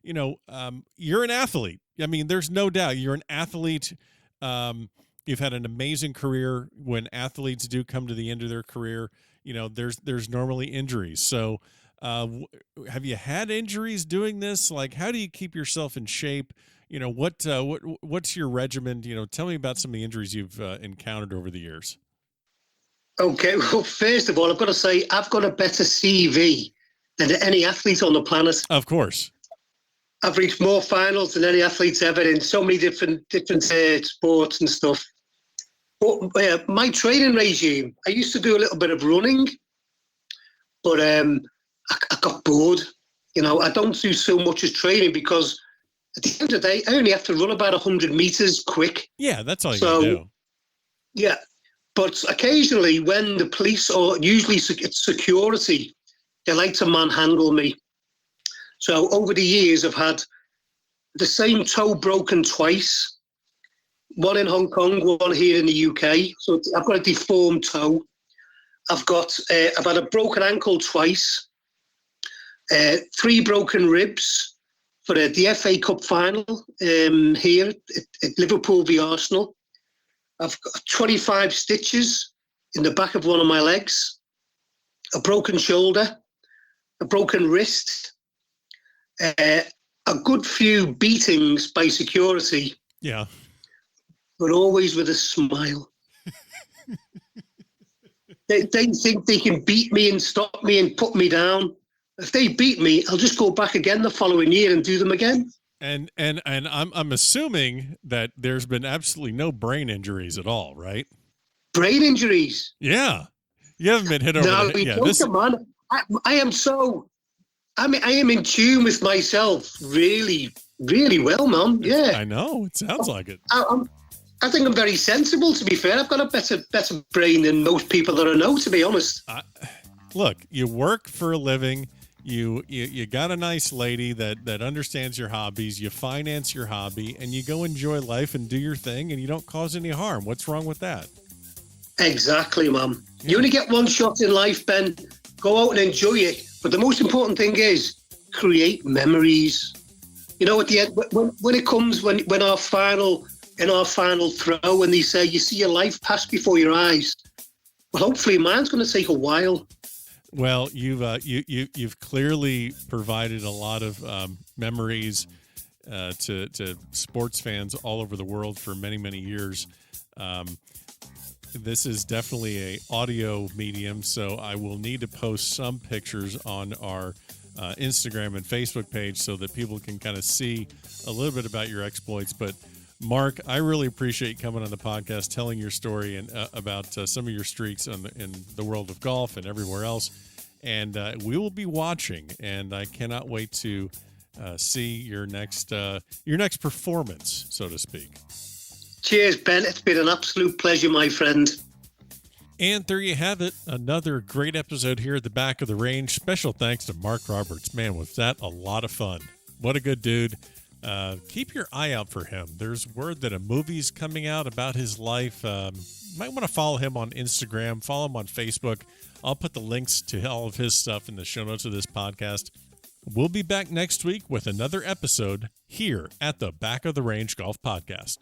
you're an athlete. I mean, there's no doubt you're an athlete. You've had an amazing career. When athletes do come to the end of their career, there's normally injuries. So have you had injuries doing this? Like, how do you keep yourself in shape? What's your regimen? Tell me about some of the injuries you've encountered over the years. Okay, well, first of all, I've got to say I've got a better CV than any athlete on the planet. Of course. I've reached more finals than any athlete's ever in so many different sports and stuff. But my training regime, I used to do a little bit of running, but I got bored. I don't do so much as training because at the end of the day, I only have to run about 100 meters quick. Yeah, that's all you can do. Yeah, but occasionally when the police or usually it's security, they like to manhandle me. So over the years, I've had the same toe broken twice. One in Hong Kong, one here in the UK. So I've got a deformed toe. I've had a broken ankle twice. 3 broken ribs for the FA Cup final here at Liverpool v Arsenal. I've got 25 stitches in the back of one of my legs, a broken shoulder, a broken wrist, a good few beatings by security. Yeah. But always with a smile. They think they can beat me and stop me and put me down. If they beat me, I'll just go back again the following year and do them again. And I'm assuming that there's been absolutely no brain injuries at all, right? Brain injuries? Yeah. You haven't been hit over the head. Yeah, man. I am in tune with myself really, really well, man. Yeah. I know. It sounds like it. I think I'm very sensible, to be fair. I've got a better brain than most people that I know, to be honest. Look, you work for a living. You got a nice lady that understands your hobbies. You finance your hobby, and you go enjoy life and do your thing, and you don't cause any harm. What's wrong with that? Exactly, Mum. You only get one shot in life, Ben. Go out and enjoy it. But the most important thing is create memories. You know, at the end, when it comes, when in our final throw, when they say you see your life pass before your eyes, well, hopefully mine's going to take a while. Well, you've clearly provided a lot of memories to sports fans all over the world for many, many years. This is definitely a audio medium, so I will need to post some pictures on our Instagram and Facebook page so that people can kind of see a little bit about your exploits. But Mark, I really appreciate you coming on the podcast, telling your story and about some of your streaks in the world of golf and everywhere else. And we will be watching, and I cannot wait to see your next performance, so to speak. Cheers, Ben. It's been an absolute pleasure, my friend. And there you have it. Another great episode here at the Back of the Range. Special thanks to Mark Roberts. Man, was that a lot of fun. What a good dude. Keep your eye out for him. There's word that a movie's coming out about his life. Might want to follow him on Instagram, follow him on Facebook. I'll put the links to all of his stuff in the show notes of this podcast. We'll be back next week with another episode here at the Back of the Range Golf Podcast.